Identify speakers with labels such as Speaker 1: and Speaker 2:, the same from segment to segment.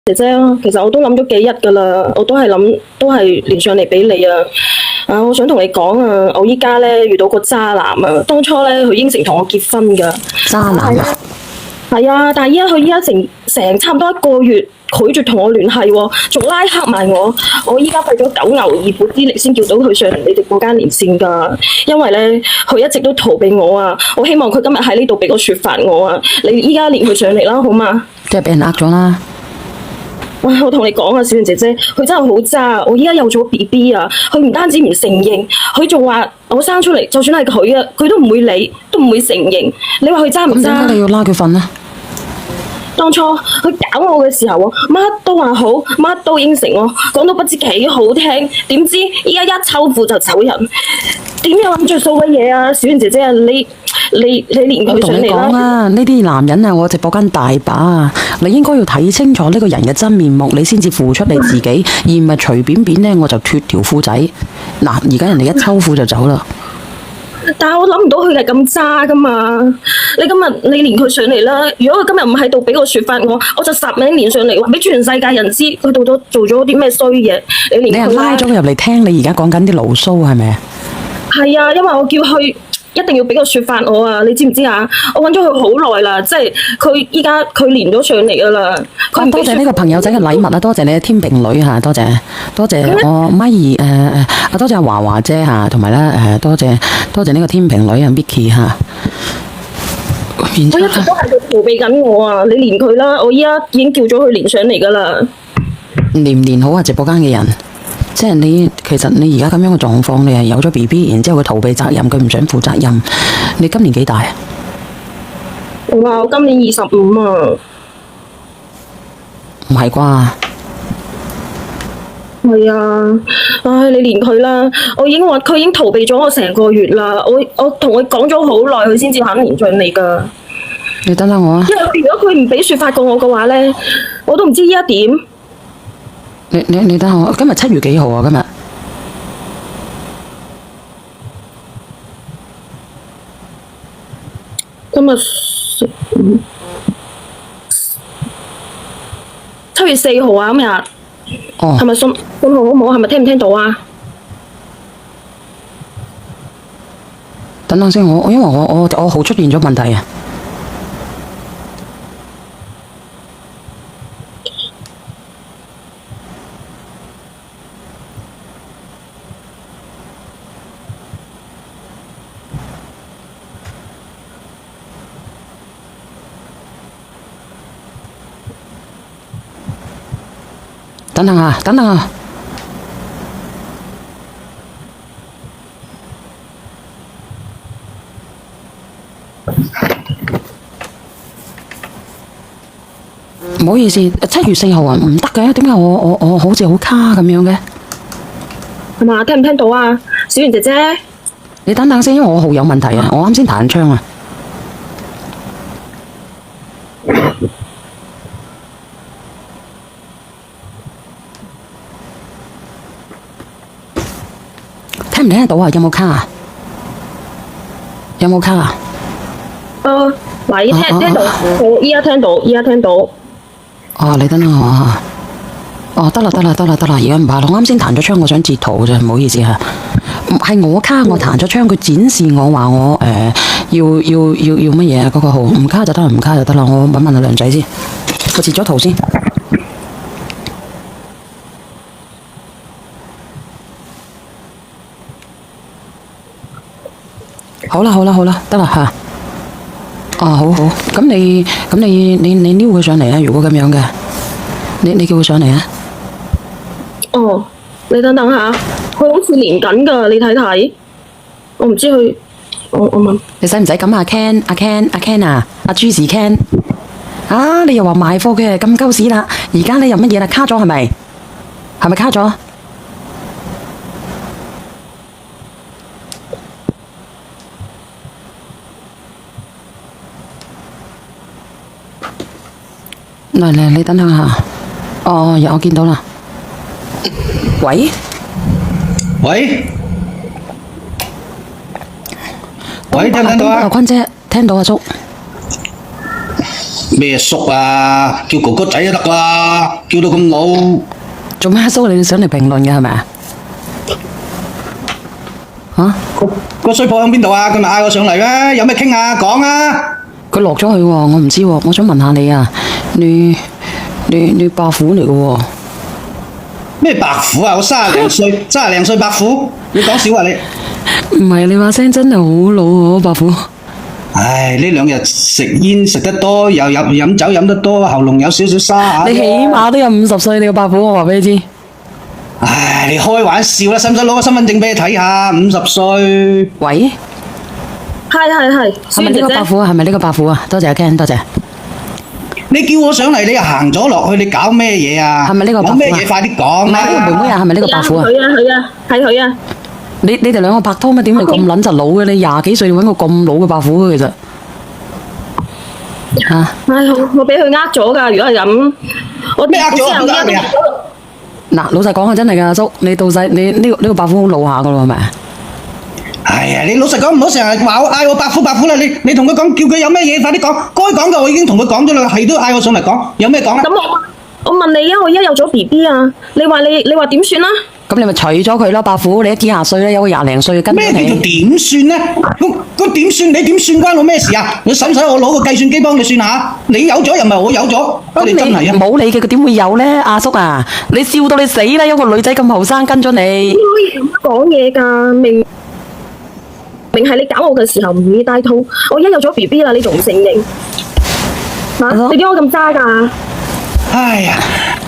Speaker 1: 姐姐，其實我都諗咗幾日噶啦，我都係諗，都係連上嚟俾你啊！我想同你講啊，我依家咧遇到個渣男啊，當初咧佢應承同我結婚噶，
Speaker 2: 渣男啊？
Speaker 1: 係啊，但係依家成差唔多1個月拒絕同我聯繫喎，仲拉黑埋我，我依家費咗九牛二虎之力先叫到佢上嚟你哋嗰間連線噶，因為咧佢一直都逃避我啊，我希望佢今日喺呢度俾個說法我啊，你依家連佢上嚟啦，好嘛？
Speaker 2: 即係俾人呃咗啦。
Speaker 1: 喂，我同你講啊，小圓姐姐，佢真係好渣。我依家有咗 BB 啊，佢唔單止唔承認，佢仲話我生出嚟，就算係佢啊，佢都唔會理，都唔會承認。你話佢渣唔渣？
Speaker 2: 咁點解你要拉佢瞓呢？
Speaker 1: 當初佢搞我嘅時候，乜都話好，乜都應承我，講到不知幾好聽。點知依家一抽褲就走人，點有咁着數嘅嘢啊？小圓姐姐啊，你連佢上嚟啦！
Speaker 2: 我同你講啊，呢啲男人啊，我直播間大把啊，你應該要睇清楚呢個人嘅真面目，你先至付出你自己，而唔係隨便便呢我就脫條褲仔。嗱，而家人哋一抽褲就走啦。
Speaker 1: 但係我諗唔到佢係咁渣噶嘛！你連佢上嚟啦！如果佢今日唔喺度俾個說法我就實名連上嚟，話俾全世界人知佢到咗做咗啲咩衰嘢。你
Speaker 2: 係拉咗佢入嚟聽你而家講緊啲牢騷係咪啊？
Speaker 1: 係啊，因為我叫佢一定要俾個說法我啊！你知唔知啊？我揾咗佢好耐啦，即係佢依家佢連咗上嚟噶啦。
Speaker 2: 多謝呢個朋友仔嘅禮物啊！多謝你嘅天秤女嚇，多謝我咪兒多謝華華姐嚇，同埋咧多謝呢個天秤女啊 Vicky 嚇。
Speaker 1: 我一直都喺度逃避緊我啊！你連佢啦，我依家已經叫咗佢連上嚟噶啦。
Speaker 2: 連唔連好啊？直播間嘅人，即係其實你而家咁樣嘅狀況，你係有咗 BB，然之後佢逃避責任，佢唔想負責任。你今年幾大啊？
Speaker 1: 我今年25啊。
Speaker 2: 唔係啩？
Speaker 1: 係啊，唉，你連佢啦，我已經話佢已經逃避咗我成個月啦，我同佢講咗好耐，佢先至肯連上嚟噶。
Speaker 2: 你等等我啊！
Speaker 1: 因為如果佢唔俾說法過我嘅話咧，我都唔知依家點。
Speaker 2: 你等我，今日7月幾號啊？
Speaker 1: 今日7月4號啊，今日。
Speaker 2: 哦。
Speaker 1: 係咪信號好唔好？係咪聽唔聽到啊？
Speaker 2: 等等先，因為我號出現咗問題啊！等等啊！唔好意思，7月4號啊，唔得嘅，點解我好似好卡咁樣嘅？
Speaker 1: 係嘛？聽唔聽到啊？小圓姐姐，
Speaker 2: 你等等先，因為我號有問題啊！我啱先彈槍啊！聽唔聽得到啊？有冇卡啊？
Speaker 1: 喂，聽到，我依家聽到。
Speaker 2: 哦，你等等我啊！哦，得啦，而家唔怕啦。我啱先彈咗槍，我想截圖啫，唔好意思嚇。係我卡，我彈咗槍，佢展示我話我要乜嘢啊？嗰個號唔卡就得啦，唔卡就得啦。我問阿梁仔先，我截咗圖先。好啦，得啦嚇。哦，好，咁你撩佢上嚟啊！如果咁樣嘅，你叫佢上嚟啊！
Speaker 1: 哦，你等等下，佢好似連緊噶，你睇睇。我唔知佢，我問
Speaker 2: 你使唔使咁啊？Ken 啊，阿 Juicy Ken 啊！你又話賣貨嘅咁鳩屎啦，而家你又乜嘢啦？卡咗係咪？係咪卡咗？嚟，你等等下。哦，我見到啦。喂，
Speaker 3: 聽唔聽到啊？
Speaker 2: 坤姐，聽到阿叔。
Speaker 3: 咩叔啊？叫哥哥仔就得啦。叫到咁老，
Speaker 2: 做咩阿叔你想嚟評論嘅係咪啊？嚇？
Speaker 3: 個衰婆喺邊度啊？佢咪嗌我上嚟咩？有咩傾啊？講啊！
Speaker 2: 佢落咗去喎，我唔知喎。我想問下你啊，你伯父嚟嘅喎？
Speaker 3: 咩白虎啊？我30零歲白虎，你講笑啊你？
Speaker 2: 唔係，你把聲真係好老喎，伯父。
Speaker 3: 唉，呢2日食煙食得多，又飲酒飲得多，喉嚨有少少沙
Speaker 2: 你起碼都有50歲，你個伯父，我話俾你知。
Speaker 3: 唉，你開玩笑啦，使唔使攞個身份證俾你睇下？50歲。
Speaker 2: 喂，係咪呢個伯父啊？係咪呢個伯父啊？多謝阿 Ken，多謝。
Speaker 3: 你叫我上嚟，你又行咗落去，你搞咩嘢啊？
Speaker 2: 係咪呢個伯父啊？
Speaker 3: 有咩嘢快啲講
Speaker 2: 唔係呢個妹妹啊？係咪呢個伯父啊？
Speaker 1: 係佢啊。
Speaker 2: 你哋兩個拍拖咩？點會咁撚柒老嘅？你20幾歲揾個咁老嘅伯父嘅其實嚇？
Speaker 1: 我俾佢呃咗㗎，如果係咁，我
Speaker 3: 咩呃咗啊？呃你啊？
Speaker 2: 嗱，老實講啊，真係㗎，阿叔，你到細你呢個伯父好老下㗎咯，係咪啊？
Speaker 3: 係啊，你老實講，唔好成日話我嗌我伯父啦。你同佢講，叫佢有咩嘢快啲講，該講嘅我已經同佢講咗啦，係都嗌我上嚟講，有咩講啊？
Speaker 1: 咁我問你啊，我而家有咗 BB 啊，你話點算啊？
Speaker 2: 咁你咪娶咗佢咯，伯父，你都幾廿歲啦，有個20零歲嘅跟住
Speaker 3: 咩叫做
Speaker 2: 你。
Speaker 3: 點算呢？咁點算？你點算關我咩事啊？你使唔使我攞個計算機幫你算下？你有咗又唔係我有咗，你真係啊！
Speaker 2: 冇你嘅，佢點會有呢？阿叔啊，你笑到你死啦！有個女仔咁後生跟咗你，
Speaker 1: 點可以咁樣講嘢㗎？明係你搞我嘅時候唔願意戴套，我而家有咗 BB 啦，你仲唔承認？你點解咁渣㗎？
Speaker 3: 哎呀，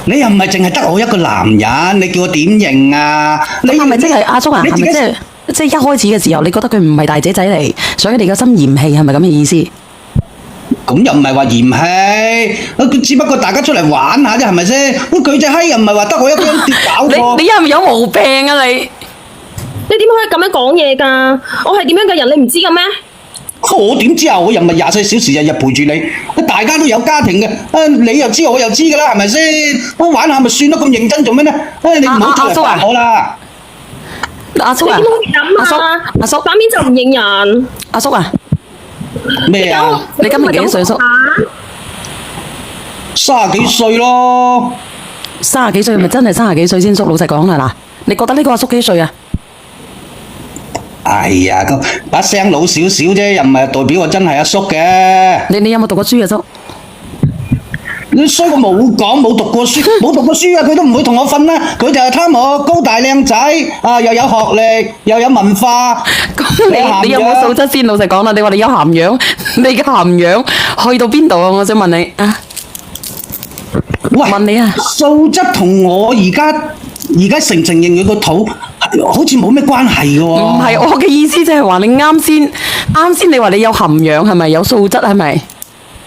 Speaker 3: 你又唔係淨係得我一個男人，你叫我點認啊？你
Speaker 2: 係咪即係阿叔啊？
Speaker 3: 你自己
Speaker 2: 係咪即係一開始嘅時候，你覺得佢唔係大姐仔嚟，所以你個心嫌棄，係咪咁嘅意思？
Speaker 3: 咁又唔係話嫌棄，只不過大家出嚟玩下啫，係咪先？佢隻閪又唔係話得我一個人跌搞過。
Speaker 2: 你係咪有毛病啊你？
Speaker 1: 你點可以咁樣講嘢㗎？我係點樣嘅人，你唔知嘅咩？
Speaker 3: 我點知啊？我又唔係24小時日日陪住你，大家都有家庭嘅，你又知我又知㗎啦，係咪先？我玩下咪算咯，咁認真做咩呢？你唔好出嚟煩我啦！
Speaker 2: 阿叔啊，
Speaker 1: 你點可以咁啊？
Speaker 2: 阿叔，
Speaker 1: 反面就唔認人。
Speaker 2: 阿叔啊，
Speaker 3: 咩啊？
Speaker 2: 你今年幾歲，叔
Speaker 3: ？30幾歲咯。
Speaker 2: 30幾歲咪真係30幾歲先叔？老實講啦，嗱，你覺得呢個阿叔幾歲啊？
Speaker 3: 哎呀，把聲老少少啫，又唔係代表我真係阿叔嘅。
Speaker 2: 你有冇讀過書啊，叔？
Speaker 3: 你衰過冇講，冇讀過書，冇讀過書啊！佢都唔會同我瞓啦，佢就係貪我高大靚仔啊，又有學歷，又有文化。
Speaker 2: 咁你有冇素質先？老實講啦，你話你有涵養，你嘅涵養去到邊度啊？我想問你啊。
Speaker 3: 喂，
Speaker 2: 問你啊，
Speaker 3: 素質同我而家承唔承認佢個肚，好似冇咩關係嘅喎。
Speaker 2: 唔係，我嘅意思即係話你啱先你話你有涵養係咪？有素質係咪？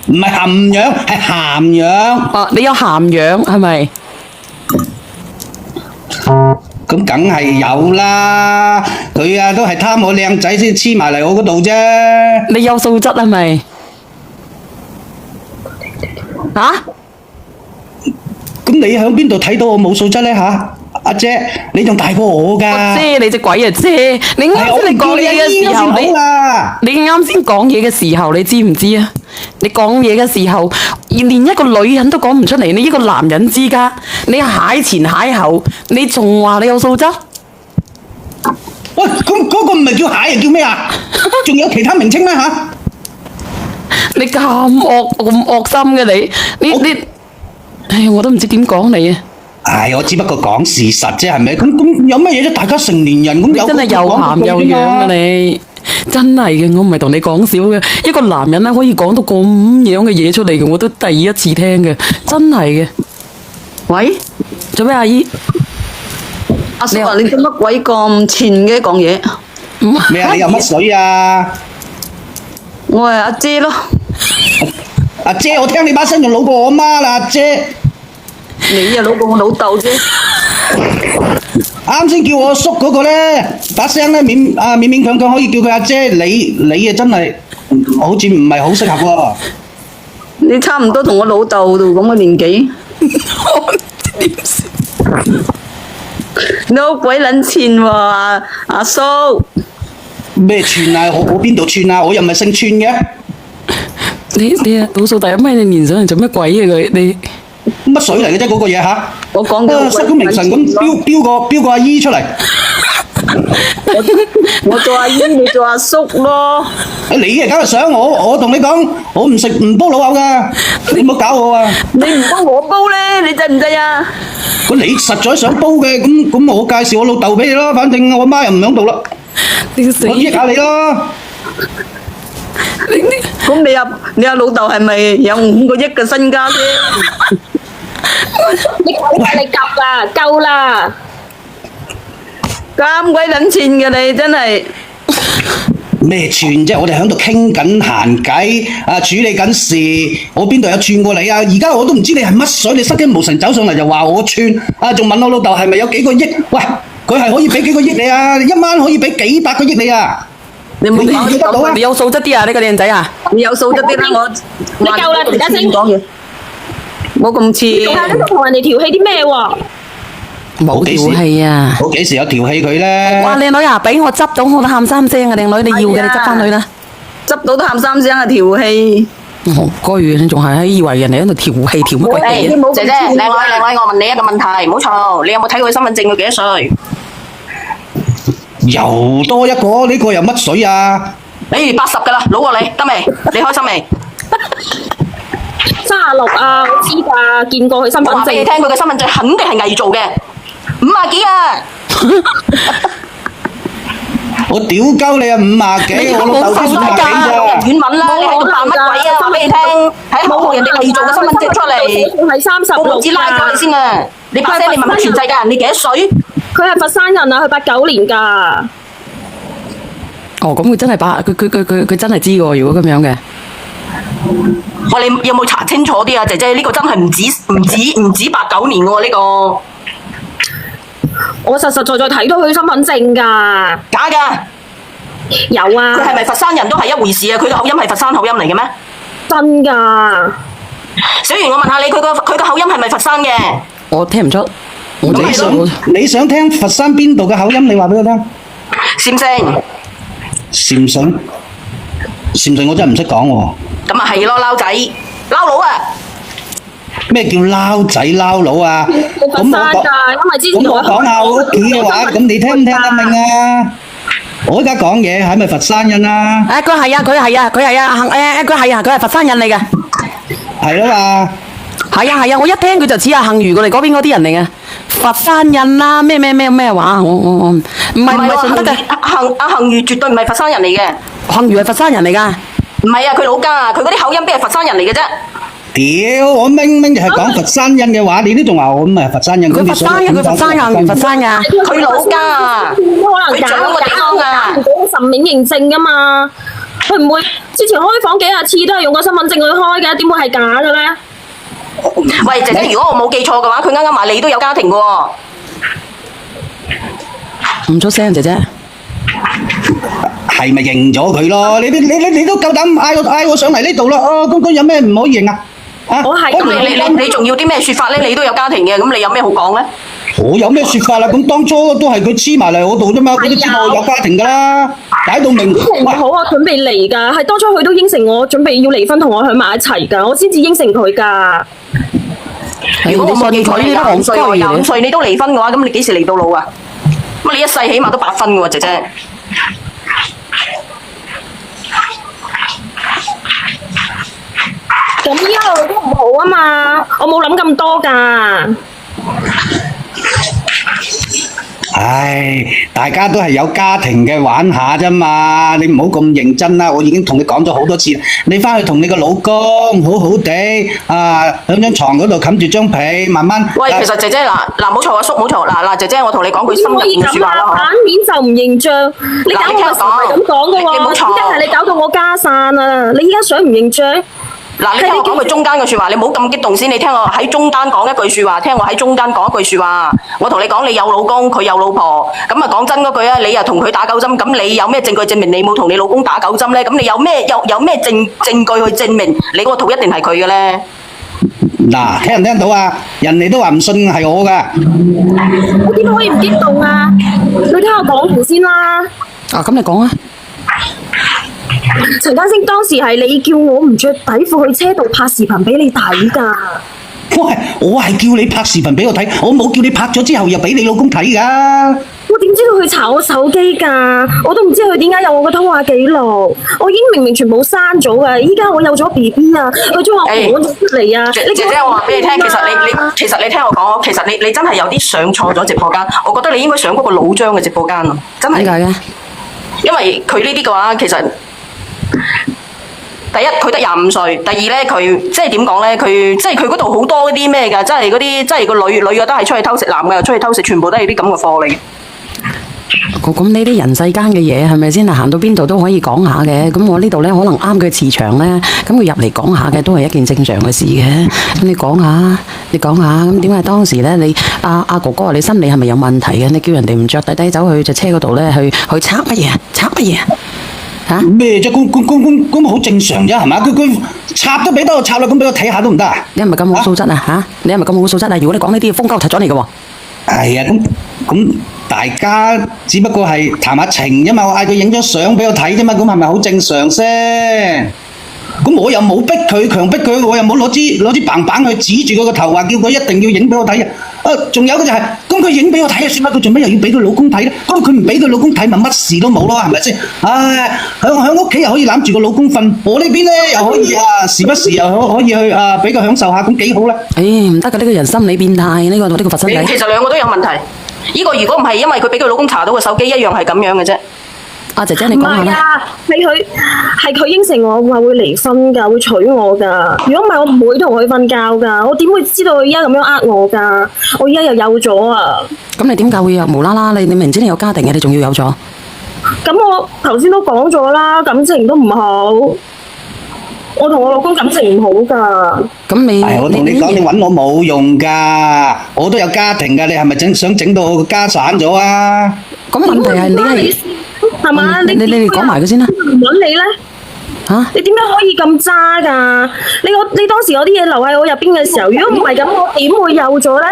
Speaker 3: 唔係涵養，係涵養。
Speaker 2: 哦，你有涵養係咪？
Speaker 3: 咁梗係有啦，佢啊都係貪我靚仔先黐埋嚟我嗰度啫。
Speaker 2: 你有素質係咪？啊？
Speaker 3: 咁你喺邊度睇到我冇素質呢？吓？阿姐，你仲大過我㗎。
Speaker 2: 我知你隻鬼啊！知你啱先你講嘢嘅時候，你啱先講嘢嘅時候，你知唔知啊？你講嘢嘅時候，連一個女人都講唔出嚟，你一個男人之家，你蟹前蟹後，你仲話你有素質？
Speaker 3: 喂，咁嗰個唔係叫蟹，係叫咩啊？仲有其他名稱咩吓？
Speaker 2: 你咁惡心嘅你，唉，我都唔知點講你啊！
Speaker 3: 唉，我只不過講事實啫，係咪？咁有乜嘢啫？大家成年人咁有
Speaker 2: 真係又鹹又樣啊你！真係嘅，我唔係同你講笑嘅。一個男人咧可以講到咁樣嘅嘢出嚟嘅，我都第一次聽嘅，真係嘅。喂，做咩阿姨？
Speaker 4: 阿叔啊，你做乜鬼咁前嘅講嘢？
Speaker 3: 咩啊？你有乜水啊？
Speaker 4: 我係阿姐咯。
Speaker 3: 阿姐，我聽你把聲仲老過我媽啦，阿姐。
Speaker 4: 你啊老過我老豆啫。
Speaker 3: 啱先叫我叔嗰個咧，把聲咧勉勉強強可以叫佢阿姐，你啊真係好似唔係好適合喎。
Speaker 4: 你差唔多同我老豆度咁嘅年紀。
Speaker 2: 點算？
Speaker 4: 你好鬼撚串喎，阿叔。
Speaker 3: 咩串啊？我邊度串啊？我又唔係姓串嘅。
Speaker 2: 你啊，倒數第一咪你連上嚟做咩鬼啊佢你？
Speaker 3: 乜水嚟嘅啫嗰個嘢嚇？
Speaker 4: 我講嘅
Speaker 3: 失咗明神咁標個阿姨出嚟。
Speaker 4: 我做阿姨，你做阿叔咯。
Speaker 3: 你啊，梗係想我同你講，我唔煲老藕噶，你唔好搞我啊！
Speaker 4: 你唔幫我煲咧，你制唔制啊？
Speaker 3: 咁你實在想煲嘅，咁我介紹我老豆俾你咯，反正我媽又唔喺度啦，我益下你咯。
Speaker 4: 咁你阿老豆係咪有5個億嘅身家啫？
Speaker 1: 你夾啦，夠啦！
Speaker 4: 咁鬼撚錢嘅你真係
Speaker 3: 咩串啫？我哋喺度傾緊閒偈，處理緊事，我邊度有串過你啊？而家我都唔知你係乜水，你失驚無神走上嚟就話我串，仲問我老豆係咪有幾個億？喂，佢係可以俾幾個億你啊？一晚可以俾幾百個億你啊？
Speaker 4: 你冇講
Speaker 3: 記得到啊？
Speaker 2: 你有素質啲啊！呢個靚仔啊！
Speaker 4: 你有素質啲啦，我
Speaker 1: 你夠啦，田家星，
Speaker 4: 講嘢，冇咁似。
Speaker 1: 仲喺度同人哋調戲啲咩喎？
Speaker 2: 冇調戲啊！
Speaker 3: 我幾時有調戲佢咧？
Speaker 2: 哇，靚女啊，俾我執到我都喊3聲啊！靚女，你要嘅你執翻去啦。
Speaker 4: 執到都喊3聲啊！調戲。
Speaker 2: 個月你仲係以為人哋喺度調戲調乜鬼嘢？
Speaker 5: 姐姐，靚女，我問你一個問題，唔好嘈，你有冇睇過佢身份證？佢幾多歲？
Speaker 3: 又多一個，呢個又乜水啊？
Speaker 5: 80噶啦，老過你，得未？你開心未？
Speaker 1: 36啊，我知㗎，見過佢身份證。
Speaker 5: 我話俾你聽，佢嘅身份證肯定係偽造嘅，50幾啊！
Speaker 3: 我屌鳩你啊，50幾，我老豆先50幾咋？
Speaker 5: 軟吻啦，你喺度扮乜鬼啊？話俾你聽，喺學人哋偽造嘅身份證出嚟，
Speaker 1: 係36
Speaker 5: 報紙拉咗你先啊！你把聲，你問問全世界人，你幾多歲？
Speaker 1: 佢係佛山人啊，佢89年㗎。
Speaker 2: 哦，咁佢真係佢真係知喎。如果咁樣嘅，
Speaker 5: 喂，你有冇查清楚啲啊，姐姐？呢個真係唔止89年嘅喎，呢個
Speaker 1: 我實實在在睇到佢身份證㗎。
Speaker 5: 假嘅。
Speaker 1: 有啊。
Speaker 5: 佢係咪佛山人都係一回事啊？佢嘅口音係佛山口音嚟嘅咩？
Speaker 1: 真㗎。
Speaker 5: 小圓，我問下你，佢嘅口音係咪佛山嘅？
Speaker 2: 我聽唔出。
Speaker 3: 你想聽佛山邊度嘅口音？你話俾我聽。
Speaker 5: 禪城。
Speaker 3: 禪城我真係唔識講喎。
Speaker 5: 咁啊係咯，撈仔撈佬啊！
Speaker 3: 咩叫撈仔撈佬啊？
Speaker 1: 佛山㗎，因為之前
Speaker 3: 我講下我屋企嘅話，咁你聽唔聽得明啊？我而家講嘢係咪佛山人啊？
Speaker 2: 佢係啊，佢係佛山人嚟嘅。
Speaker 3: 係啊嘛。
Speaker 2: 係啊，我一聽佢就似阿幸如過嚟嗰邊嗰啲人嚟嘅。佛山人啦，咩話？我唔係順德嘅。
Speaker 5: 阿幸如絕對唔係佛山人嚟嘅。
Speaker 2: 幸如係佛山人嚟噶。
Speaker 5: 唔係啊，佢老家啊，佢嗰啲口音邊係佛山人嚟嘅啫。
Speaker 3: 屌，我明就係講佛山人嘅話，你都仲話我唔係佛山人。
Speaker 2: 佢佛山嘅，佢佛山噶，原佛山噶。
Speaker 5: 佢老家啊，
Speaker 1: 可能
Speaker 5: 佢長個地方啊，
Speaker 1: 實名認證㗎嘛。佢唔會之前開房幾廿次都係用個身份證去開嘅，點會係假嘅咧？
Speaker 5: 喂，姐姐，如果我冇記錯嘅話，佢啱啱話你都有家庭嘅喎。
Speaker 2: 唔出聲，姐姐。
Speaker 3: 係咪認咗佢咯？你都夠膽嗌我上嚟呢度啦？咁有咩唔可以認啊？
Speaker 1: 我係
Speaker 5: 咁你仲要啲咩説法咧？你都有家庭嘅，咁你有咩好講咧？
Speaker 3: 我有咩説法啦？咁當初都係佢黐埋嚟我度啫嘛，佢都知我有家庭㗎啦，解到明。
Speaker 1: 唔好啊，準備離㗎，係當初佢都應承我準備要離婚同我喺埋一齊㗎，我先至應承佢㗎。
Speaker 5: 如果我冇記錯，你25歲你都離婚嘅話，咁你幾時嚟到老啊？咁你一世起碼都8分嘅喎，姐姐。
Speaker 1: 咁呢一路都唔好啊嘛，我冇諗咁多㗎。
Speaker 3: 唉，大家都係有家庭嘅，玩下啫嘛，你唔好咁認真啦。我已經同你講咗好多次，你翻去同你個老公好好地喺張床嗰度冚住張被，慢慢。
Speaker 5: 喂，其實姐姐嗱，唔好嘈阿叔，唔好嘈嗱，姐姐我同你講句心入邊説話啦，
Speaker 1: 反面就唔認賬，你搞我嘅時候係咁講嘅喎，依家係你搞到我家散啊！你依家想唔認賬？
Speaker 5: 嗱，你聽我講句中間嘅説話，你唔好咁激動先。你聽我喺中間講一句説話，聽我喺中間講一句説話。我同你講，你有老公，佢有老婆，咁啊講真嗰句啊，你又同佢打狗針，咁你有咩證據證明你冇同你老公打狗針咧？咁你有咩證據去證明你嗰個肚一定係佢嘅咧？
Speaker 3: 嗱，聽唔聽到啊？人哋都話唔信係我㗎。
Speaker 1: 我點可以唔激動啊？你聽我講完先啦。
Speaker 2: 咁你講啊。
Speaker 1: 陳家星當時係你叫我唔着底褲去車度拍視頻俾你睇㗎。
Speaker 3: 我係叫你拍視頻俾我睇，我冇叫你拍咗之後又俾你老公睇㗎。
Speaker 1: 我點知道佢查我手機㗎？我都唔知佢點解有我個通話記錄。我已經明明全部刪咗㗎，依家我有咗 BB 啊，佢將我攞咗出嚟啊！
Speaker 5: 姐姐，我話俾你聽，其實你聽我講，其實你真係有啲上錯咗直播間。我覺得你應該上嗰個老張嘅直播間啊，真係。
Speaker 2: 點解嘅？
Speaker 5: 因為佢呢啲嘅話，其實第一佢得25歲，第二咧佢即係點講咧？佢即係佢嗰度好多嗰啲咩㗎，即係嗰啲即係個女嘅都係出去偷食，男嘅又出去偷食，全部都係啲咁嘅貨嚟。
Speaker 2: 咁呢啲人世間嘅嘢係咪先啊？行到邊度都可以講下嘅。咁我呢度咧可能啱佢磁場咧，咁佢入嚟講下嘅都係一件正常嘅事嘅。咁你講下，咁點解當時咧你阿哥哥話你心理係咪有問題嘅？你叫人哋唔着底走去隻車嗰度咧去測乜嘢？測乜嘢？嚇
Speaker 3: 咩啫？咁好正常啫，係嘛？佢插都俾得我插啦，咁俾我睇下都唔得啊？
Speaker 2: 你係咪咁好素質啊？嚇！你係咪咁好素質啊？如果你講呢啲嘢，風鳩踢咗你嘅喎。
Speaker 3: 係啊，咁大家只不過係談下情啫嘛，我嗌佢影張相俾我睇啫嘛，咁係咪好正常先？咁我又冇逼佢，強逼佢，我又冇攞支棒棒去指住佢個頭，話叫佢一定要影俾我睇啊！仲有嘅就係，咁佢影俾我睇啊，算啦，佢做咩又要俾佢老公睇咧？咁佢唔俾佢老公睇，咪乜事都冇咯，係咪先？唉，喺屋企又可以攬住個老公瞓，我呢邊咧又可以時不時又可以去俾佢享受下，咁幾好啦！
Speaker 2: 唔得㗎，呢個人心理變態，呢個佛心仔。
Speaker 5: 其實兩個都有問題。呢個如果唔係因為佢俾佢老公查到個手機，一樣係咁樣嘅啫。
Speaker 2: 阿姐姐，你
Speaker 1: 唔
Speaker 2: 講下啦。
Speaker 1: 係啊，係佢應承我話會離婚㗎，會娶我㗎。如果唔係，我唔會同佢瞓覺㗎。我點會知道佢依家咁樣呃我㗎？我依家又有咗啊！
Speaker 2: 咁你點解會有無啦啦？你明知你有家庭嘅，你仲要有咗？
Speaker 1: 咁我頭先都講咗啦，感情都唔好。我同我老公感情唔好㗎。
Speaker 2: 咁你
Speaker 3: 我同你講，你揾我冇用㗎，我都有家庭㗎，你係咪想整到我個家散咗啊？
Speaker 2: 咁問題係你
Speaker 1: 係嘛？
Speaker 2: 你哋講埋佢先啦。
Speaker 1: 唔揾你咧？
Speaker 2: 嚇！
Speaker 1: 你點解可以咁渣㗎？你當時有啲嘢留喺我入邊嘅時候，如果唔係咁，我點會有咗咧？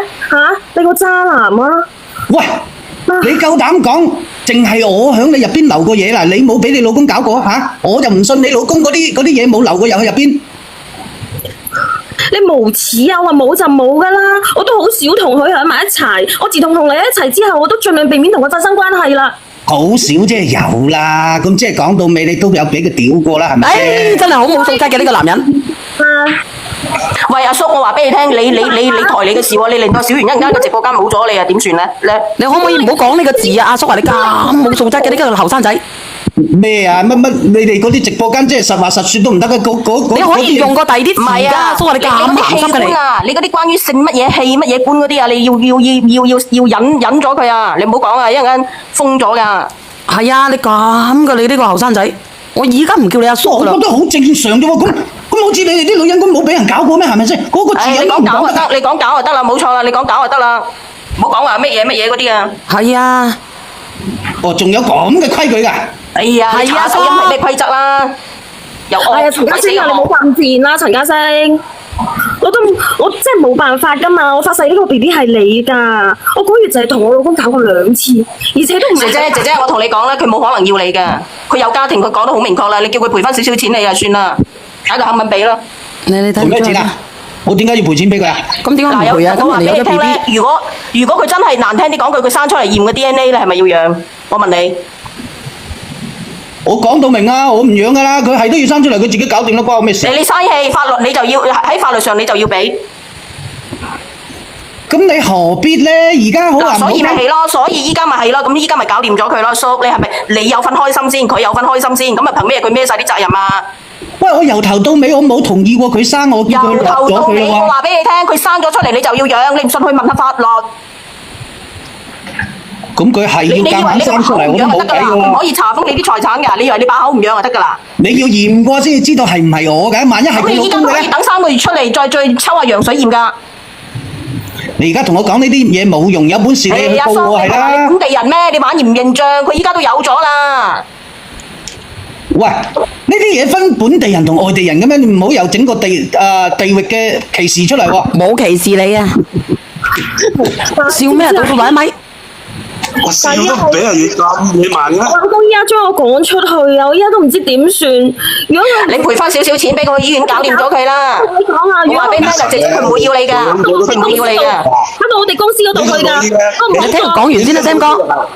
Speaker 1: 你個渣男啊！
Speaker 3: 喂，你夠膽講，淨係我響你入邊留過嘢啦，你冇俾你老公搞過嚇？我就唔信你老公嗰啲嘢冇留過入去入邊。
Speaker 1: 你無恥啊！話冇就冇㗎啦，我都好少同佢喺埋一齊。我自從同你一齊之後，我都盡量避免同佢發生關係啦。
Speaker 3: 好少啫，有啦，咁即係講到尾，你都有俾佢屌過啦，係咪先？
Speaker 2: 真係好冇素質嘅呢個男人。
Speaker 5: 喂，阿叔，我話俾你聽，你抬你嘅事喎，你令到小圓一陣間個直播間冇咗你啊，點算咧？
Speaker 2: 你可唔可以唔好講呢個字啊？阿叔話你咁冇素質嘅呢個後生仔。
Speaker 3: 咩啊？乜？你哋嗰啲直播間即係實話實說都唔得嘅，
Speaker 2: 你可以用個第二啲字㗎。阿叔話你咁鹹濕嘅你。
Speaker 5: 你嗰啲關於性乜嘢氣乜嘢觀嗰啲啊，你要忍咗佢啊！你唔好講啊，一陣間封咗㗎。
Speaker 2: 係啊，你咁嘅你呢個後生仔，我而家唔叫你阿叔啦。
Speaker 3: 我覺得好正常啫喎，咁好似你哋啲女人咁冇俾人搞過咩？係咪先？嗰個字
Speaker 5: 你講
Speaker 3: 都唔講得。
Speaker 5: 搞就得，你講搞就得啦，冇錯啦，你講搞就得啦，唔好講話乜嘢嗰啲啊。
Speaker 2: 係啊。
Speaker 3: 仲有咁嘅規矩㗎？
Speaker 5: 哎呀，你查死因係咩規則啦？又
Speaker 1: 陳家星啊，你冇咁賤啦，陳家星。我真係冇辦法㗎嘛，我發誓呢個 BB 係你㗎。我嗰月就係同我老公搞過2次，而且都唔係。
Speaker 5: 姐姐，我同你講啦，佢冇可能要你㗎，佢有家庭，佢講得好明確啦，你叫佢賠翻少少錢你就算啦，睇佢肯唔肯俾啦。
Speaker 2: 你睇
Speaker 3: 賠咩錢啊？我點解要賠錢俾佢啊？
Speaker 2: 咁點解唔賠啊？
Speaker 5: 我話俾
Speaker 2: 咁人哋有咗
Speaker 5: 你聽咧，
Speaker 2: BB。
Speaker 5: 如果佢真係難聽啲講句，佢生出嚟驗個 DNA 咧，係咪要養？我問你。
Speaker 3: 我講到明啊，我唔養噶啦，佢係都要生出嚟，佢自己搞掂啦，關我咩事？
Speaker 5: 你嘥氣，法律你就要喺法律上你就要俾。
Speaker 3: 咁你何必咧？而家好難
Speaker 5: 所以咪係咯，所以依家咪係咯，咁依家咪搞掂咗佢咯，叔，你係咪你有份開心先，佢有份開心先，咁啊憑咩佢孭晒啲責任啊？
Speaker 3: 喂，我由頭到尾我冇同意過佢生，我叫佢
Speaker 5: 由
Speaker 3: 落
Speaker 5: 頭到尾，
Speaker 3: 咗佢啦喎。
Speaker 5: 我話俾你聽，佢生咗出嚟你就要養，你唔信去問下法律。
Speaker 3: 咁佢係要夾硬生出嚟，我都冇計
Speaker 5: 唔可
Speaker 3: 喎。
Speaker 5: 以查封你啲財產㗎，你以為你把口唔養就得㗎啦？
Speaker 3: 你要驗過先至知道係唔係我嘅，萬一係
Speaker 5: 咁
Speaker 3: 佢老
Speaker 5: 你依家都可以
Speaker 3: 公嘅咧？
Speaker 5: 等3個月出嚟，再抽下羊水驗㗎。
Speaker 3: 你而家同我講呢啲嘢冇用，有本事你去
Speaker 5: 阿叔，
Speaker 3: 告我係
Speaker 5: 你
Speaker 3: 啦。
Speaker 5: 本地人咩？你玩認唔認賬？佢依家都有咗啦。
Speaker 3: 喂，呢啲嘢分本地人同外地人嘅咩？你唔好又整個地域嘅歧視出嚟喎。
Speaker 2: 冇歧視你啊！笑咩啊？到處揾咪。
Speaker 6: 我笑都唔俾人咁野蠻
Speaker 1: 我
Speaker 6: 嘅。
Speaker 1: 老公依家將我趕出去啊！我依家都唔知點算。如果佢
Speaker 5: 你賠翻少少錢俾個醫院搞掂咗佢啦。
Speaker 1: 你講啊，如果
Speaker 5: 我話俾你聽，姐姐佢唔會要你㗎，佢唔會要你㗎。
Speaker 1: 翻到我哋公司嗰度去㗎，我唔
Speaker 2: 你聽我講完先啦，Sam 哥。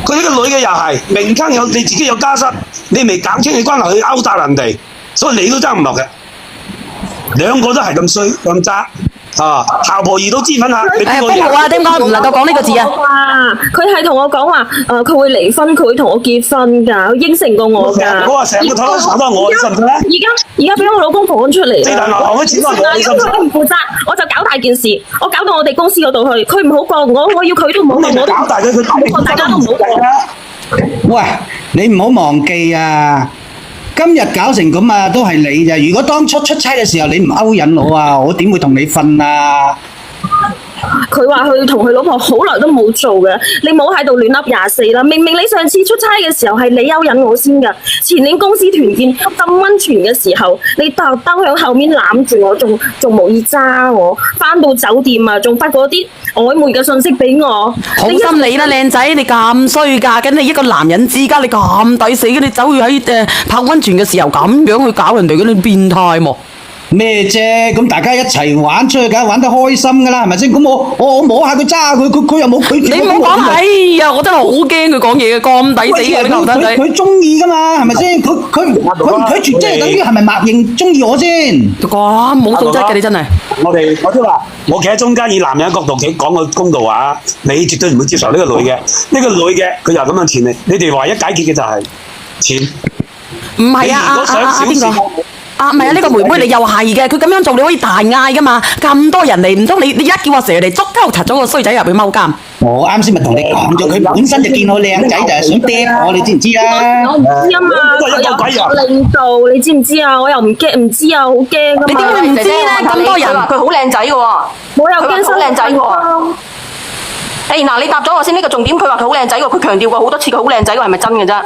Speaker 6: 佢呢個女嘅又係明坑有你自己有家室，你未搞清你關係去勾搭人哋，所以你都爭唔落嘅。兩個都係咁衰咁渣啊！姣婆遇到脂粉客，你邊個
Speaker 2: 不好啊，Sam 哥唔能夠講呢個字啊。
Speaker 1: 佢係同我講話，佢會離婚，佢會同我結婚㗎，佢應承過我㗎。
Speaker 6: 我話成個台都係我，你信唔信咧？
Speaker 1: 而家俾我老公趕出嚟。
Speaker 6: 四大銀行嘅錢都係我，你信唔信？
Speaker 1: 佢唔負責，我就搞大件事，我搞到我哋公司嗰度去，佢唔好過我，我要佢都唔好過，
Speaker 6: 咁你咪
Speaker 1: 我都
Speaker 6: 搞大佢，佢搞掂
Speaker 1: 大家都唔好過。
Speaker 3: 喂，你唔好忘記啊！今日搞成咁啊，都係你咋？如果當初出差嘅時候你唔勾引我啊，我點會同你瞓啊？
Speaker 1: 佢話佢同佢老婆好耐都冇做嘅，你冇喺度亂噏24啦！明明你上次出差嘅時候係你勾引我先㗎，前年公司團建浸溫泉嘅時候，你特登喺後面攬住我，仲無意揸我，翻到酒店啊，仲發嗰啲曖昧嘅信息俾我。
Speaker 2: 好心你啦，靚仔，你咁衰㗎，咁你一個男人之家，你咁抵死嘅，你走去喺泡溫泉嘅時候咁樣去搞人哋，咁你變態喎！
Speaker 3: 咩啫？咁大家一齊玩出去，梗係玩得開心噶啦，係咪先？咁我摸下佢揸下佢又冇拒絕。
Speaker 2: 你唔好講，哎呀，我真係好驚佢講嘢嘅，咁抵死嘅呢個後生仔。
Speaker 3: 佢中意噶嘛，係咪先？佢唔拒絕，即係等於係咪默認中意我先？
Speaker 2: 咁冇素質嘅你真係。
Speaker 6: 我都話，我企喺中間以男人角度講個公道話，你絕對唔會接受呢個女嘅。呢個女嘅佢又咁樣纏你哋唯一解決嘅就係錢。
Speaker 2: 唔係啊，邊個？唔係啊，呢個妹妹你又係嘅，佢咁樣做你可以大嗌噶嘛，咁多人嚟，唔通你一叫阿蛇嚟捉鳩柒咗個衰仔入去踎監？
Speaker 3: 我啱先咪同你講咗，佢本身就見我靚仔，就係想嗲我，你知唔知啊？
Speaker 1: 我唔知啊嘛，佢有領導，你知唔知啊？我又唔知啊，好驚噶嘛！
Speaker 2: 你點會唔知咧？咁多人，
Speaker 5: 佢好靚仔嘅喎，
Speaker 1: 我又驚
Speaker 5: 好靚仔喎。誒嗱，你答咗我先呢個重點，佢話佢好靚仔喎，佢強調過好多次佢好靚仔喎，係咪真嘅啫？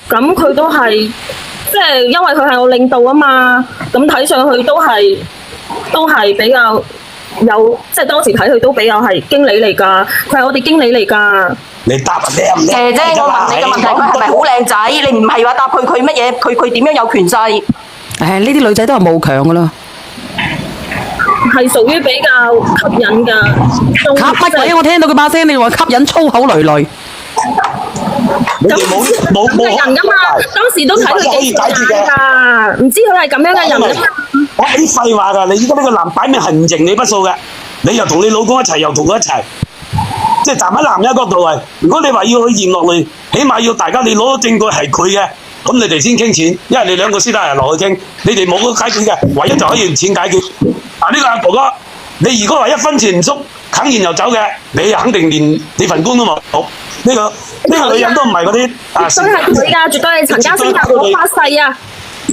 Speaker 1: 咁佢都係，即係因為佢係我領導啊嘛，咁睇上去都係比較有，即係當時睇佢都比較係經理嚟㗎，佢係我哋經理嚟㗎。
Speaker 6: 你答靚唔靚？
Speaker 5: 姐姐，我問你個問題，佢係咪好靚仔？你唔係話答佢乜嘢？佢點樣有權勢？
Speaker 2: 呢啲女仔都係慕強㗎啦。
Speaker 1: 係屬於比較吸引㗎。
Speaker 2: 吸乜鬼？我聽到佢把聲，你話吸引粗口累累。
Speaker 6: 你哋冇
Speaker 1: 人㗎嘛？當時都睇佢幾順眼㗎，唔知佢係咁樣嘅人㗎嘛？
Speaker 6: 我啲廢話㗎，你而家呢個男擺明係唔認你筆數嘅，你又同你老公一齊，又同佢一齊，即係站喺男人角度係。如果你話要去驗落嚟，起碼要大家你攞到證據係佢嘅，咁你哋先傾錢，因為你兩個私底下落去傾，你哋冇得解決嘅，唯一就可以用錢解決。呢個阿哥哥，你如果話一分錢唔縮，啃完又走嘅，你肯定連你份工都冇。呢個女人都唔係嗰啲啊，
Speaker 1: 絕對係佢㗎，絕對係陳家星㗎，我發誓啊！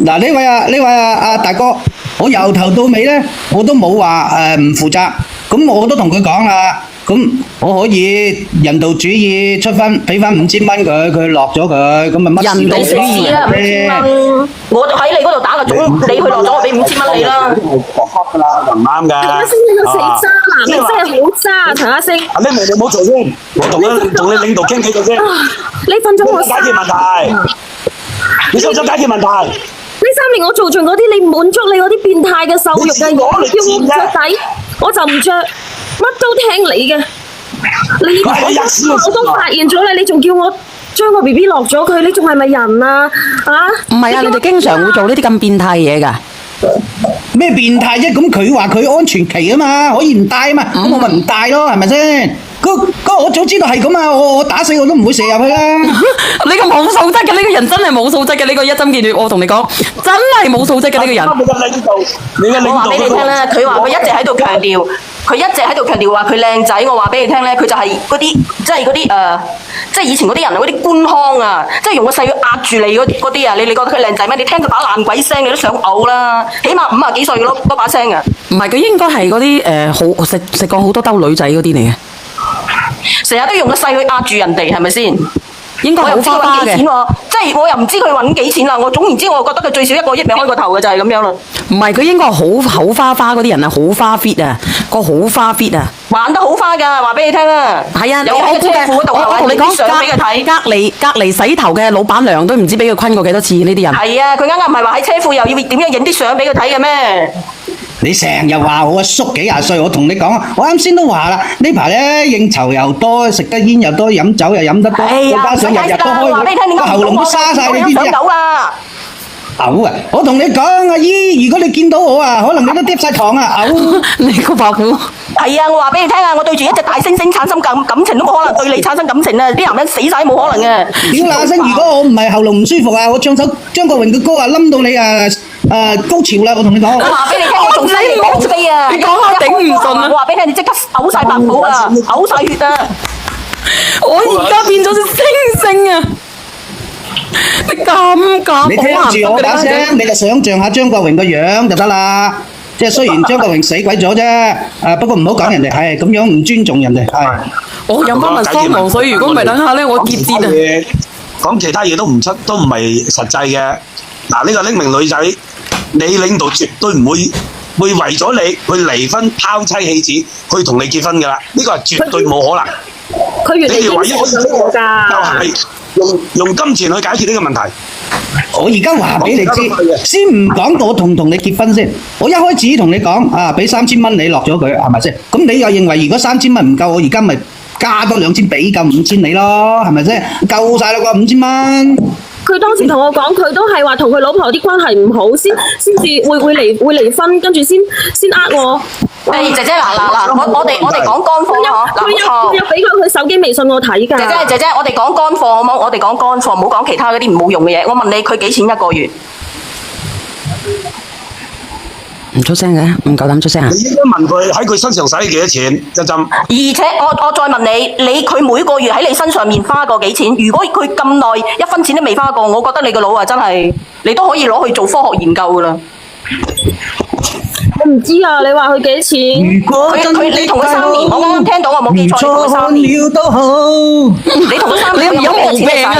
Speaker 3: 嗱，呢位大哥，我由頭到尾咧，我都冇話唔負責，咁我都同佢講啦，咁我可以人道主義出分，俾翻5000蚊佢落咗佢，咁咪乜事都
Speaker 2: 人道主義
Speaker 5: 啊，5000蚊，我喺你嗰度打個鐘，你去落咗，我俾5000蚊你啦。
Speaker 6: 唔啱㗎。
Speaker 1: 陳家星呢個死渣男，你真係好渣啊！陳家星，
Speaker 6: 你明你唔好做先，我同你領導傾幾句先。
Speaker 1: 你瞓咗我
Speaker 6: 解決問題，你想唔想解決問題？
Speaker 1: 呢3年我做盡嗰啲，你滿足你嗰啲變態嘅獸慾嘅嘢，叫我唔着底，我就唔着，乜都聽你嘅。我都發現咗你仲叫我將個 BB 落咗佢，你仲係咪人啊？
Speaker 2: 唔係啊，你哋經常會做呢啲咁變態嘢㗎。
Speaker 3: 咩變態啫？咁佢話佢安全期啊嘛，可以唔戴啊嘛，咁我咪唔戴咯，係咪先？我早知道係咁啊，我打死我都唔會射入去啦。
Speaker 2: 你個冇素質嘅呢個人真係冇素質嘅，呢個一針見血，我同你講，真係冇素質嘅呢個人。
Speaker 5: 我話俾你聽咧，佢話佢一直喺度強調，話佢靚仔。我話俾你聽咧，佢就係嗰啲即係嗰啲即係以前嗰啲人嗰啲官腔啊，即係用個勢去壓住你嗰啲啊。你覺得佢靚仔咩？你聽佢把爛鬼聲，你都想嘔啦。起碼50幾歲嗰把聲啊。
Speaker 2: 唔係，佢應該係嗰啲好食過好多兜女仔嗰啲嚟嘅。
Speaker 5: 成日都用個勢去壓住人哋，係咪先？
Speaker 2: 應該好花花嘅。
Speaker 5: 即係我又唔知佢揾幾錢啦。我總言之，我覺得佢最少1個億未開過頭嘅就係咁樣啦。
Speaker 2: 唔係佢應該係好花花嗰啲人啊，好花 fit 啊，個好花 fit 啊。
Speaker 5: 玩得好花㗎，話俾你聽啊！
Speaker 2: 係啊，
Speaker 5: 有喺車庫嗰度
Speaker 2: 我同你講，
Speaker 5: 相俾佢睇。
Speaker 2: 隔離洗頭嘅老闆娘都唔知俾佢昆過幾多次呢啲人。
Speaker 5: 係啊，佢啱啱唔係話喺車庫又要點樣影啲相俾佢睇嘅咩？
Speaker 3: 你成日話我阿叔幾廿歲，我同你講啊，我啱先都話啦，呢排咧應酬又多，食得煙又多，飲酒又飲得多，再加上日日都開會，個喉嚨都沙晒，你知唔知啊？嘔啊！我同你講，阿姨，如果你見到我啊，可能你都跌晒糖啊！嘔！
Speaker 2: 你個白虎
Speaker 5: 係啊，我話俾你聽啊，我對住一隻大猩猩產生感情都冇可能對你產生感情啊！啲男人死晒都冇可能嘅。
Speaker 3: 屌那聲！如果我唔係喉嚨唔舒服啊，我唱首張國榮嘅歌啊，冧到你高潮啦！我同你講。
Speaker 5: 我話俾你聽，我仲犀利過飛啊！
Speaker 2: 你講下頂唔順啊！
Speaker 5: 我話俾你聽，你即刻嘔晒白虎啊，嘔晒血啊！
Speaker 2: 我而家變咗隻猩猩啊！你咁
Speaker 3: 你聽住我把聲，你就想像下張國榮個樣就得啦。即係雖然張國榮死鬼咗啫，不過唔好講人哋係咁樣唔尊重人哋係。
Speaker 2: 我飲翻啖桑拿水，如果唔係等下咧，我結節啊！
Speaker 6: 講其他嘢都唔係實際嘅。嗱，呢個匿名女仔，你領導絕對唔會為咗你去離婚拋妻棄子去同你結婚㗎啦，呢個係絕對冇可能。
Speaker 1: 佢越嚟
Speaker 6: 你哋唯一
Speaker 1: 越
Speaker 6: 可以做
Speaker 1: 我㗎。
Speaker 6: 就係用金錢去解決呢個問題。
Speaker 3: 我而家話俾你知，先唔講我同你結婚先。我一開始同你講啊，俾3000蚊你落咗佢，係咪先？咁你又認為如果3000蚊唔夠，我而家咪加多2000俾夠5000你咯，係咪先？夠晒啦啩5000蚊。
Speaker 1: 佢當時同我講，佢都係話同佢老婆啲關係唔好，先至會離婚，跟住先呃我。
Speaker 5: 誒，姐姐嗱，我哋講乾貨嗬，嗱冇錯。
Speaker 1: 佢有俾佢手機微信我睇㗎。
Speaker 5: 姐姐，我哋講乾貨好冇？我哋講乾貨，唔好講其他嗰啲唔冇用嘅嘢。我問你，佢幾錢一個月？
Speaker 2: 唔出聲嘅，唔夠膽出聲啊！
Speaker 6: 你應該問佢喺佢身上使幾多錢一針。
Speaker 5: 而且我再問你佢每個月喺你身上面花過幾錢？如果佢咁耐一分錢都未花過，我覺得你個腦啊真係你都可以攞去做科學研究㗎啦。
Speaker 1: 我唔知啊，你話佢幾錢？
Speaker 5: 你同佢3年，我啱啱聽到我冇記錯，你同佢3年。你同佢3年，
Speaker 2: 你有毛病啊！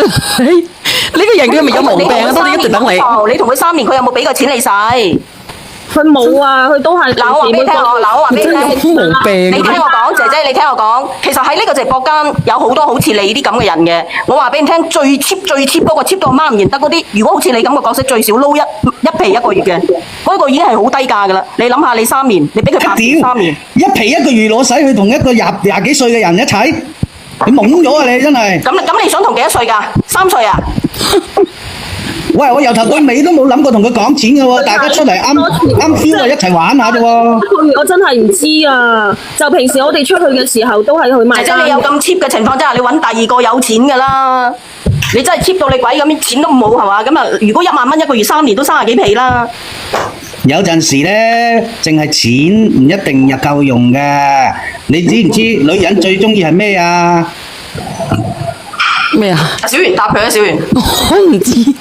Speaker 2: 你個人佢係咪有毛病啊？多啲一直等你。
Speaker 5: 你同佢3年，佢有冇俾過錢你使？
Speaker 1: 佢冇啊，佢都係。
Speaker 5: 嗱，我話俾你聽，我話俾你聽，
Speaker 2: 真係有毛病。
Speaker 5: 你聽我講，姐姐，你聽我講，其實喺呢個直播間有好多好似你啲咁嘅人嘅。我話俾你聽，最 cheap 嗰個 cheap 到媽唔認得嗰啲，如果好似你咁嘅角色，最少撈一皮一個月嘅，嗰個已經係好低價㗎啦。你諗下，你3年，你俾佢拍3年，
Speaker 3: 一皮一個月攞使去同一個廿幾歲嘅人一齊，你懵咗啊！你真係。
Speaker 5: 咁你想同幾多歲㗎？3歲啊？
Speaker 3: 喂，我由頭到尾都冇諗過同佢講錢嘅喎，大家出嚟啱 feel 啊，一齊玩下啫喎。
Speaker 1: 我真係唔知啊！就平時我哋出去嘅時候都係去買。
Speaker 5: 姐姐，你有咁 cheap 嘅情況之下，你揾第二個有錢㗎啦。你真係 cheap 到你鬼咁，錢都冇係嘛？咁啊，如果1萬蚊一個月3年都30幾皮啦。
Speaker 3: 有陣時咧，淨係錢唔一定夠用嘅。你知唔知女人最中意係咩啊？
Speaker 2: 咩啊？
Speaker 5: 小圓答佢啊，小圓。
Speaker 2: 我唔知。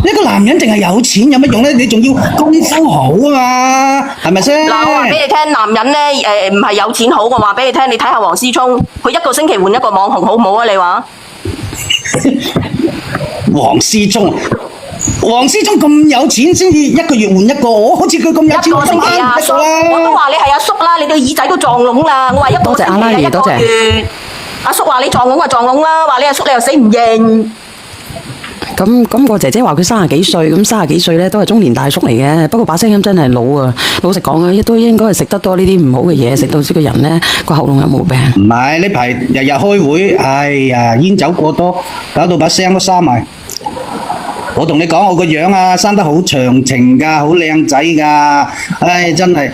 Speaker 3: 一個男人淨係有錢有乜用咧？你仲要功夫好啊嘛，係咪先？
Speaker 5: 嗱，我話俾你聽，男人咧唔係有錢好，我話俾你聽，你睇下黃思聰，佢1個星期換一個網紅，好唔好啊？你話？
Speaker 3: 黃思聰咁有錢先至一個月換一個，我好似佢咁有錢，
Speaker 5: 一個星期啊，叔，我都話你係阿叔啦，你對耳仔都撞聾啦，我話一個星期啊，一個月。阿叔話你撞聾就撞聾啦，話你阿叔你又死唔認。
Speaker 2: 咁個姐姐話佢30幾歲，咁30幾歲咧都係中年大叔嚟嘅，不過把聲音真係老啊！老實講啊，都應該係食得多呢啲唔好嘅嘢，食到呢個人咧個喉嚨有毛病。
Speaker 3: 唔係呢排日日開會，哎呀煙酒過多，搞到把聲都沙埋。我同你講，我個樣啊生得好長情㗎，好靚仔㗎，唉真係。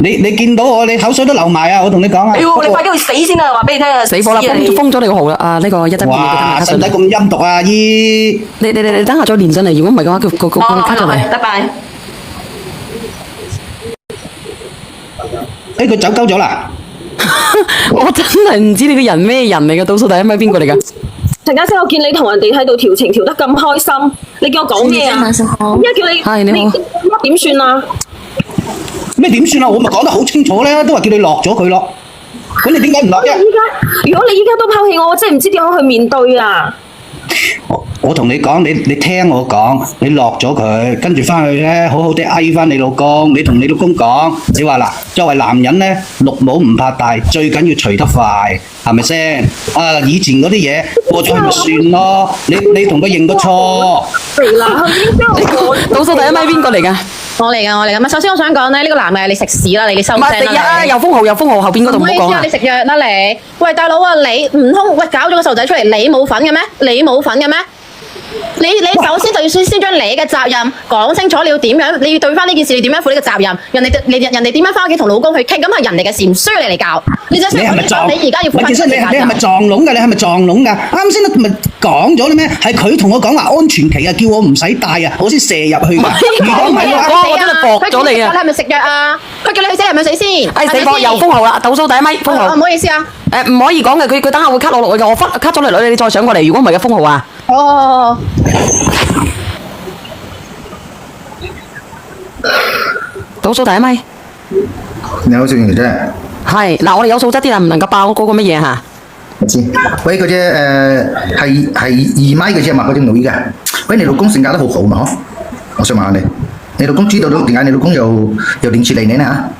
Speaker 3: 你見到我，你口水都流埋啊！我同你講啊！
Speaker 5: 你快啲去死先啦！話俾你聽啊！
Speaker 2: 死火啦！封咗你個號啦！啊，呢個一陣
Speaker 3: 哇！使唔使咁陰毒啊？姨，
Speaker 2: 你等下再連上嚟，如果唔係嘅話，佢卡咗嚟。
Speaker 5: 拜拜。
Speaker 3: 佢走鳩咗啦！
Speaker 2: 我真係唔知你個人咩人嚟嘅，倒數第一位邊個嚟㗎？
Speaker 1: 陳家姐，我見你同人哋喺度調情調得咁開心，你叫我講咩啊？依家叫你，
Speaker 2: 係你好，
Speaker 1: 點算啊？
Speaker 3: 咩點算啊？我咪講得好清楚咧，都話叫你落咗佢咯。咁你點解唔落啫？
Speaker 1: 如果你依家都拋棄我，我真係唔知點樣去面對啊！
Speaker 3: 我同你講，你聽我講，你落咗佢，跟住翻去咧，好好地嗌翻你老公，你同你老公講，你話嗱，作為男人咧，綠帽唔怕戴，最緊要除得快，係咪先？啊，以前嗰啲嘢過咗咪算咯，你同佢認個錯。
Speaker 1: 嚟啦，佢已經將我
Speaker 2: 倒數第一咪邊個嚟㗎？
Speaker 7: 我嚟噶，我嚟噶。首先我想講咧，呢個男嘅你食屎啦，你收聲
Speaker 2: 唔係第一啊，
Speaker 7: 啦！
Speaker 2: 有封號，有封號，後邊嗰度唔好講啊
Speaker 7: 你！食藥啦你。喂，大佬啊，你唔通喂搞咗個細路仔出嚟，你冇份嘅咩？你冇份嘅咩？你首先就要先將你嘅責任講清楚，你要點樣？你要對翻呢件事，你點樣負呢個責任？人哋點樣翻屋企同老公去傾，咁係人哋嘅事，唔需要你嚟教。你就
Speaker 3: 你係咪撞？
Speaker 7: 你而家要負翻
Speaker 3: 其實你係咪撞聾㗎？你係咪撞聾㗎？啱先咪講咗啦咩？係佢同我講話安全期啊，叫我唔使戴啊，我先射入去㗎。如果唔係嘅話，
Speaker 2: 我真係駁咗你啊！
Speaker 7: 你係咪食藥啊？佢叫你去死係咪死先？
Speaker 2: 哎，死火又封號啦！倒數第一咪封號
Speaker 7: 唔。好意思啊。
Speaker 2: 唔可以講嘅，佢等下會 cut 我落去嘅，我 cut 咗你，你再上過嚟。如果唔係嘅封號啊，
Speaker 7: 哦。
Speaker 2: 倒數第一咪
Speaker 8: 你好，小袁姐，
Speaker 2: 係嗱，我哋有素質啲啦，唔能夠爆嗰個乜嘢嚇。
Speaker 8: 我知。喂，嗰隻係二米嘅啫嘛，嗰隻女嘅。喂，你老公性格都好好嘛？嗬，我想問下你，你老公知道到點解你老公又點處理你呢？嚇？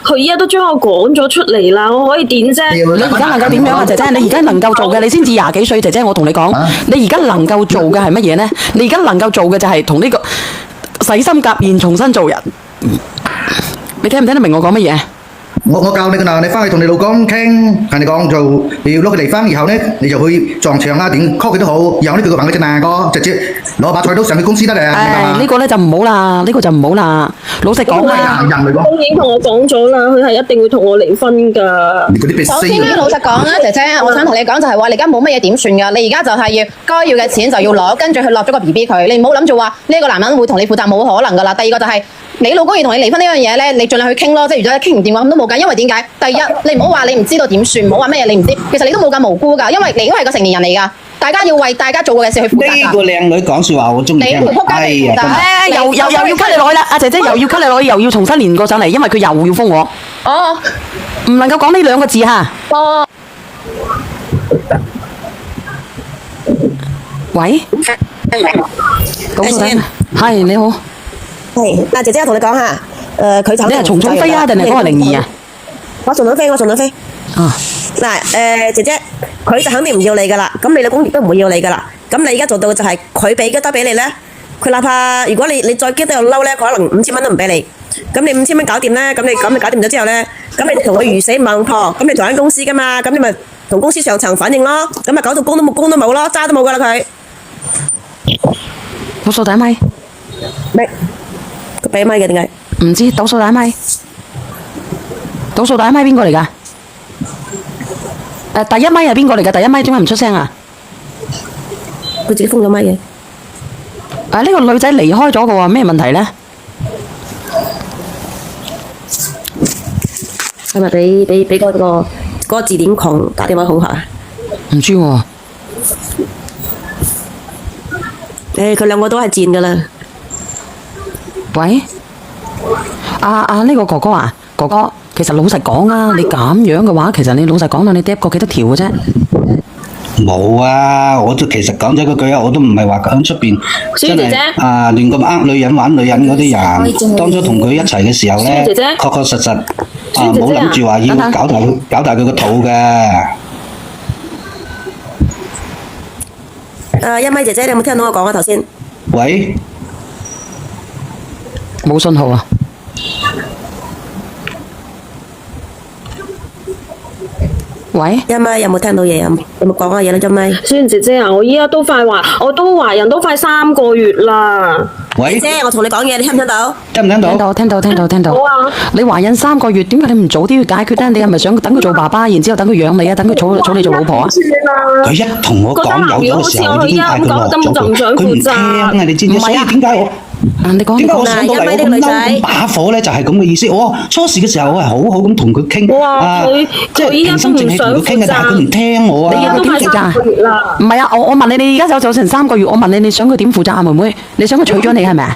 Speaker 1: 佢依家都將我趕咗出嚟啦，我可以點啫？
Speaker 8: 你
Speaker 2: 你而家能夠點樣啊，姐姐？你而家能夠做嘅，你先至廿幾歲，姐姐，我同你講，你而家能夠做嘅係乜嘢呢？你而家能夠做嘅就係同呢個洗心革面，重新做人。你聽唔聽得明我講乜嘢？
Speaker 8: 我教你㗎啦，你翻去同你老公傾，同你講做，你要攞佢離婚以後呢，你就去撞牆啦，點 call 佢都好，以後呢佢個朋友隻大哥直接攞把菜刀上去公司得啦。
Speaker 2: 呢個咧就唔好啦，呢個就唔好啦。老實講啦，
Speaker 8: 人嚟
Speaker 1: 佢已經同我講咗啦，佢係一定會同我離婚㗎。
Speaker 8: 你嗰啲必死
Speaker 7: 首先咧，老實講啦，姐姐，我想同你講就係話，你而家冇乜嘢點算㗎，你而家就係要該要嘅錢就要攞，跟住去落咗個 BB 佢，你唔好諗住話呢個男人會同你負責，冇可能㗎啦。第二個就係、你老公要同你離婚呢樣嘢咧，你盡量去傾咯，即係如果你傾唔掂嘅話咁都冇計，因為點解？第一，你唔好話你唔知道點算，唔好話乜嘢你唔知，其實你都冇咁無辜㗎，因為你都係個成年人嚟㗎，大家要為大家做過嘅事去負責
Speaker 3: 呢
Speaker 7: 㗎。
Speaker 3: 個靚女講説話，我中意聽。
Speaker 7: 你回覆家庭負責
Speaker 3: 真係
Speaker 2: 又要 cut 你落去啦，阿姐姐又要 cut 你落去，又要重新連過上嚟，因為佢又要封我，
Speaker 7: 哦
Speaker 2: 唔能夠講呢兩個字嚇。
Speaker 7: 哦，
Speaker 2: 喂，倒數第一咪係你好，
Speaker 9: 係，阿姐姐，我同你講下，佢就
Speaker 2: 你係蟲蟲飛啊，定係嗰個靈異啊？
Speaker 9: 我仲想飛，我仲想飛。
Speaker 2: 啊，
Speaker 9: 嗱，姐姐，佢就肯定唔要你噶啦，咁你老公亦都唔會要你噶啦。咁你而家做到嘅就係佢俾幾多俾你咧？佢哪怕如果你再激得又嬲咧，佢可能5000蚊都唔俾你。咁你5000蚊搞掂咧，咁你搞掂咗之後咧，咁你同佢魚死網破，咁你同間公司噶嘛，咁你咪同公司上層反映咯，咁咪搞到工都冇咯，渣都冇噶啦佢。
Speaker 2: 倒數第一咪
Speaker 9: 咩？佢俾咪嘅點解？
Speaker 2: 唔知倒數第一咪，倒數第一咪邊個嚟㗎？第一咪係邊個嚟㗎？第一咪點解唔出聲啊？
Speaker 9: 佢自己封咗咪嘅。
Speaker 2: 呢個女仔離開咗嘅喎，咩問題呢？
Speaker 9: 係咪俾嗰個字典狂打電話恐嚇啊？
Speaker 2: 唔知喎。
Speaker 9: 佢兩個都係賤噶啦。
Speaker 2: 喂，呢個哥哥啊，哥哥，其實老實講啊，你咁樣嘅話，其實你老實講啦，你嗒過幾多條嘅啫？
Speaker 3: 冇啊！我都其實講咗嗰句啊，我都唔係話喺出邊真係亂咁呃女人玩女人嗰啲人。當初同佢一齊嘅時候咧，確確實實冇諗住話要搞大佢個肚嘅。
Speaker 9: 一咪姐姐，你有冇聽到我講啊？頭先
Speaker 3: 喂，
Speaker 2: 冇信號啊！喂，
Speaker 9: 一咪有冇聽到嘢啊？有冇講下嘢咧？一咪，
Speaker 1: 小妍姐姐啊，我依家都快我都懷孕都快3個月啦。
Speaker 3: 喂，
Speaker 9: 姐，我同你講嘢，你聽唔聽到？
Speaker 3: 聽唔聽到？
Speaker 2: 聽到。
Speaker 1: 好啊。
Speaker 2: 你懷孕3個月，點解你唔早啲去解決咧？你係咪想等佢做爸爸，然之後等佢養你啊？等佢娶你做老婆啊？
Speaker 3: 佢一同我講有咗嘅時候，已經嗌佢落咗做，佢唔聽啊！你知唔知？所以點解我？
Speaker 2: 你講
Speaker 3: 點解我上到嚟我咁嬲咁把火咧？就係咁嘅意思。我初時嘅時候我係好好咁同佢傾，即係平心靜氣同佢傾嘅，但係佢唔聽我啊！
Speaker 2: 你要佢點負責啊？唔係啊，我問你，你而家走成3個月，我問你，你想佢點負責啊？妹妹，你想佢娶咗你係咪啊？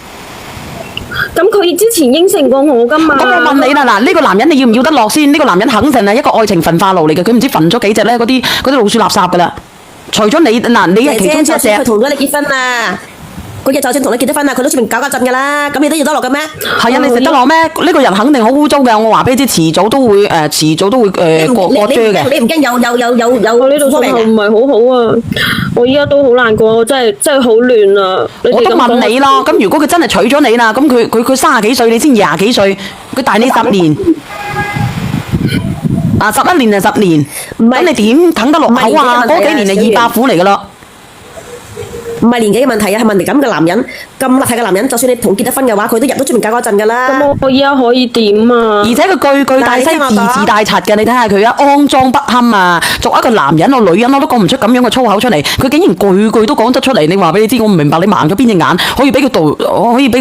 Speaker 1: 咁佢之前應承過我噶嘛？
Speaker 2: 咁我問你啦，嗱，呢個男人你要唔要得落先？呢個男人肯定係一個愛情焚化爐嚟嘅，佢唔知焚咗幾隻咧嗰啲老鼠垃圾噶啦。除咗你嗱，你係其中
Speaker 9: 姐
Speaker 2: 一隻。
Speaker 9: 佢同咗你結婚啦，佢就算同你結咗婚啦，佢都出面搞震噶啦，咁你都要得落嘅咩？
Speaker 2: 係啊，你食得落咩？呢個人肯定好污糟嘅，我話俾你知，遲早都會過追嘅。
Speaker 9: 你唔驚有
Speaker 1: 我呢度信號唔係好好啊，我依家都好難過，我真係好亂啊！
Speaker 2: 我都問你咯，咁如果佢真係娶咗你啦，咁佢30幾歲，你先20幾歲，佢大你10年。11年就10年，咁你點啃得落口啊？嗰幾年就200苦嚟噶咯。
Speaker 9: 唔係年紀嘅問題啊，係問你咁嘅男人，咁邋遢嘅男人，就算你同結咗婚嘅話，佢都入到出面搞震噶啦。
Speaker 1: 咁我依家可以點啊？
Speaker 2: 而且佢句句大西字大柒嘅，你睇下佢啊，骯髒不堪啊！作為一個男人，我女人我都講唔出咁樣嘅粗口出嚟，佢竟然句句都講得出嚟。你話俾你知，我唔明白你盲咗邊隻眼，可以俾佢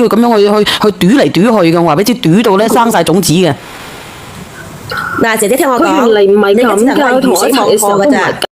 Speaker 2: 咁樣去賭嚟賭去嘅，我話俾你知，賭到咧生晒種子嘅。
Speaker 9: 嗱，姐姐聽我講，
Speaker 1: 佢原嚟唔係咁㗎，
Speaker 9: 你嘅只能係魚死網破嘅啫。